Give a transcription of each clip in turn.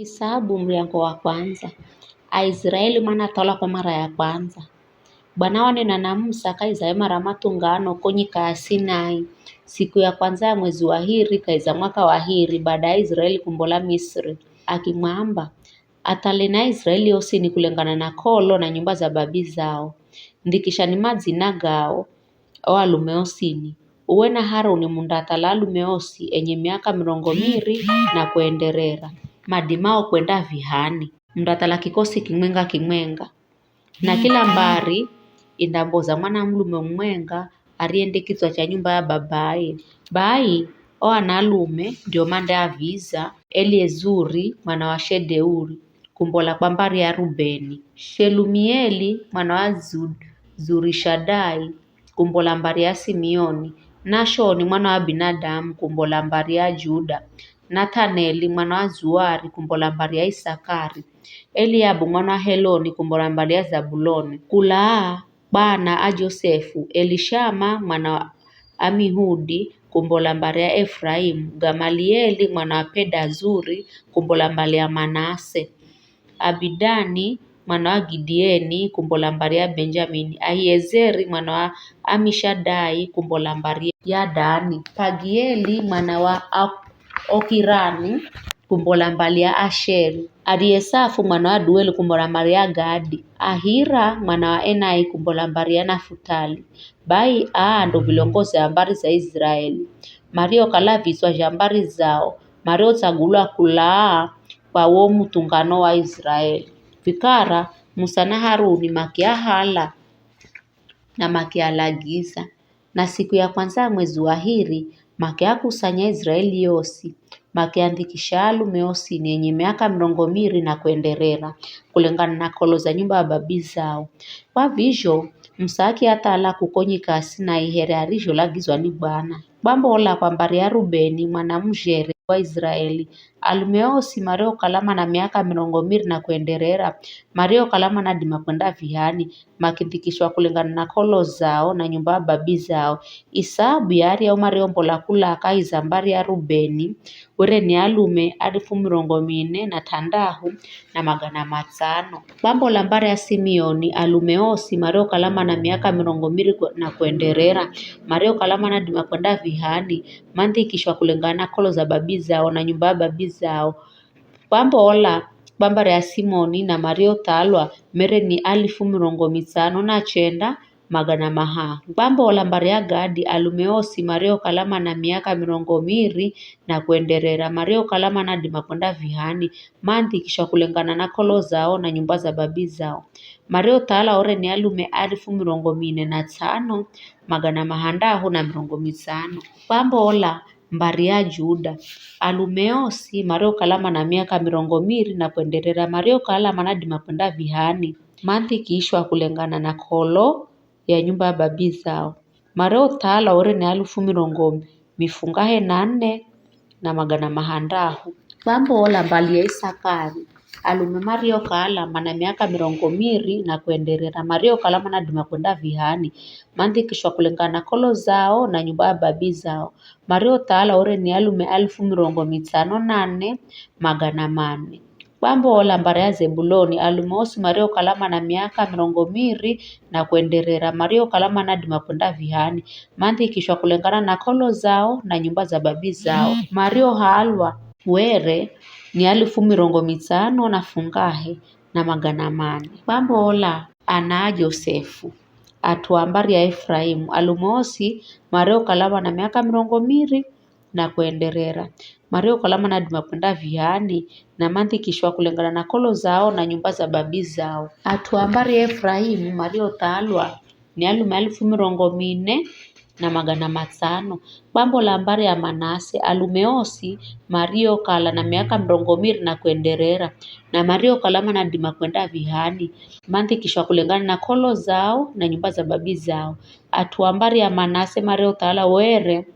Hesabu mlango wa kwanza. Aisraeli mwana tola kwa mara ya kwanza. Bwana wanena na Musa kaiza mara matungano konyika Sinai. Siku ya kwanza ya mwezi wa Hiri kaiza mwaka wa Hiri baada ya Israeli kumbola Misri. Akimwamba atalena Israeli osini kulengana na kolo na nyumba za babi zao. Ndikishani madzina gao o alume osini. Uwe na Haruni mundatala alume osi enye miaka 200 na kuenderera. Madimao kwenda vihani mndatala kikosi kimwenga na kila mbari indamboza mwana mlume mwenga ariendekizwa cha nyumba ya babaye bai o analume ndio mande aviza Eliezuri mwana wa Shedeuri kumbola kwa mbari ya Rubeni, Shelumieli mwana wa Zurishadai kumbola mbari ya Simeoni, Nashoni mwana wa Binadamu kumbola mbari ya Juda, Nataneli mwana wa Zuari kumbola mbari ya Isakari, Eliabu mwana wa Heloni kumbola mbari ya Zabuloni, Kulaa bana a Josefu, Elishama mwana wa Amihudi kumbola mbari ya Efraimu, Gamalieli mwana wa Pedazuri kumbola mbari ya Manase, Abidani mwana wa Gideoni kumbola mbari ya Benjamini, Ahiezeri mwana wa Amishadai kumbola mbari ya Dani, Pagieli mwana wa Okirani kumbola mbari ya Asheri, Ariesafu mwana wa Dueli kumbola mbari ya Gadi, Ahira mwana wa Enai kumbola mbari ya Nafutali. Bai ndo vilongozi ambari za Israeli. Mario kalaviswa jambari zao. Mario tagulwa kulaa kwa wo mutungano wa Israeli. Vikara Musa na Haruni makiahala na makialagiza. Na siku ya kwanza mwezi wa Hiri makiakusanya Israeli yosi. Makiandikisha alume osi ni yenye miaka 200 na kuenderera kulingana na kolo za nyumba ya babi zao. Kwa visho Msaki atala kukonyika Sinai here arisho lagizwa ni Bwana. Bambola kwa mbari ya Rubeni mwana mjere wa Israeli. Alume osi Mario kalama na miaka 200 na kuenderera. Mario kalama na dima kwenda vihani. Makindikishwa kulingana na kolo zao na nyumba ya babi zao. Isabu ya ari ya Mario mbola kula akaiza mbari ya Rubeni. Ure ni alume 4,400 na 500. Bambola mbari ya Simeoni alume osi Mario kalama na miaka 200 na kuenderera. Mario kalama na dima kwenda vihani. Mandikishwa kulingana kolo za babi zao na nyumba ya babi zao. Bambola bambari ya Simoni na Mario talwa mere ni 5,500 na 900. Bambola mbari ya Gadi alume osi Mario kalama na miaka 200 na kuenderera. Mario kalama na dima kwenda vihani. Mandikishwa kulingana na kolo zao na nyumba za babi zao. Mario tala ore ni alume 4,500 na 500. Bambola mbari ya Juda alume osi Mario kalama na miaka 200 na kuenderera. Mario kalama na dima kwenda vihani. Mandikishwa kulingana na kolo ya nyumba ya babi zao. Mario tala ore ni 4,400 na 500. Bambola mbali ya Isakari alume Mario kalama na miaka 200 na kuenderera. Mario kalama na dima kwenda vihani. Mandikishwa kulingana kolo zao na nyumba ya babi zao. Mario tala ore ni alume 508 na 400. Bambola mbari ya Zebuloni alume osi Mario kalama na miaka 200 na kuenderera. Mario kalama na dima kwenda vihani. Mandikishwa kulingana na kolo zao na nyumba za babi zao. Mario halwa were ni 5,500 na fungahe na 400. Bambola ana Josefu atuambari ya Efraimu alume osi Mario kalama na miaka 200 na kuenderera. Mario kalama na dima kwenda vihani na mandikishwa kulingana na kolo zao na nyumba za babi zao. Atuambari ya Efraimu Mario talwa ni alume 4,400 na 500. Bambola mbari ya Manase alume osi Mario kala na miaka 200 na kuenderera. Na Mario kalama na dima kwenda vihani. Mandikishwa kulingana na kolo zao na nyumba za babi zao. Atuambari ya Manase Mario tala were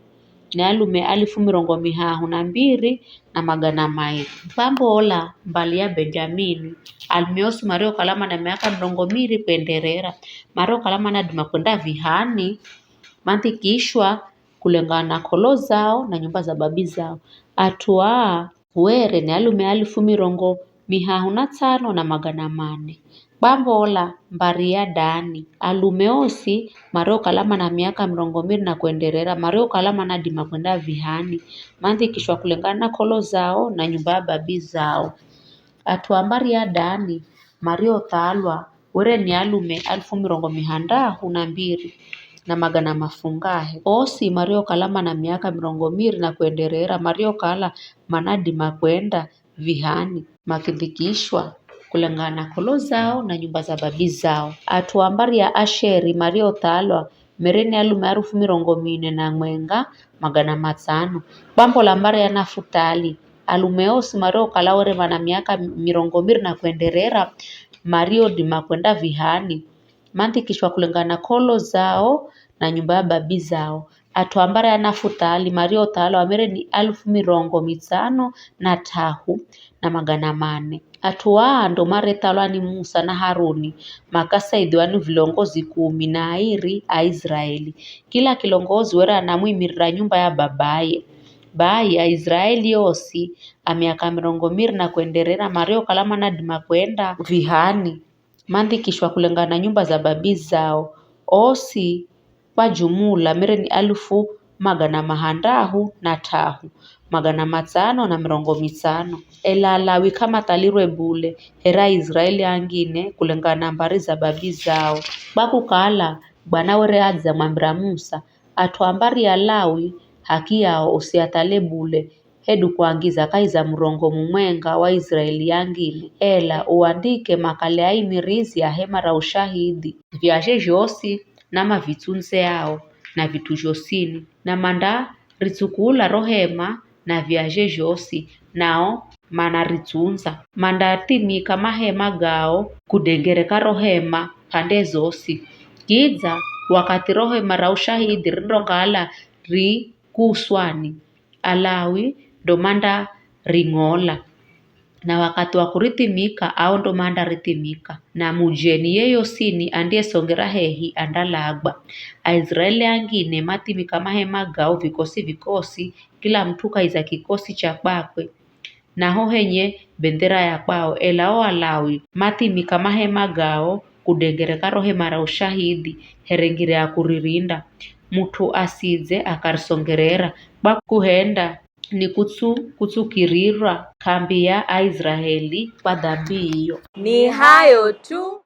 ni alume 2,200 na 200. Bambola mbali ya Benjamini alume osi Mario kalama na miaka 200 kuenderera. Mario kalama na dima kwenda vihani. Mandikishwa kulingana na kolo zao na nyumba za babi zao. Atua were ni alume 75,400 bambola mbari ya Dani alume osi mario kalama na miaka 20 na kuenderera mario kalama na dima kwenda vihani mandhikishwa kulingana na kolo zao na nyumba ya babi zao. Atuambari ya Dani mario thalwa were ni alume 12,200 na magana mafungahe osi mario kalama na miaka 20 na kuenderera mario kala manadima kwenda vihani makindikishwa kulingana na kolo zao na nyumba za babi zao. Atuambari ya Asheri mario thalwa mereni alume 40,400 magana 500 bambo la mbari ya Nafutali alume osi mario kala were mana miaka 20 na kuenderera mario dima kwenda vihani mandhikishwa kulingana na kolo zao na nyumba ya babi zao. Atuambara ya Nafutali mario thalwa amere ni 5,503 na magana 4. Atuwaa ndo mare thalwa ni Musa na Haruni makasaidiwa ni vilongozi 10 na airi a Israeli. Kila kilongozi wera anamwimirira nyumba ya babaye. Bai ya Israeli yosi miaka 20 na kuenderera mario kalama na dima kwenda vihani mandhikishwa kulingana na nyumba za babi zao. Osi kwa jumula mere ni 1,603 magana 550 ela Lawi kama talirwe bule hera Israeli angine kulingana na mbari za babi zao. Bakukala bwana were adza mwambira Musa atuambari ya Lawi haki yao usiatale bule hedu kuangiza kaiza mrongo mumwenga wa Israeli yangine ela uandike makale aimirizi ya hema ra ushahidi vyaje josi nama vitunze yao na vitu josini na manda ritsukula rohema na vyaje josi nao mana ritunza manda timika mahema gao kudengereka rohema pande zosi kiza wakati rohema ra ushahidi rindongala ri kuswani Alawi ndo manda ringola na wakati wa kuritimika au ndo manda ritimika na mujeni yeyo sini andie songera hehi andalagba Aisraeli angine matimika mahema gao vikosi kila mtu kaiza kikosi cha kwakwe naho henye bendera ya kwao elao Alawi matimika mahema gao kudengereka rohema ra ushahidi herengire ya kuririnda mtu asize akarisongerera bakuhenda ni kutsukirirwa kambi ya Aisraeli kwa dhambi hiyo. Ni hayo tu.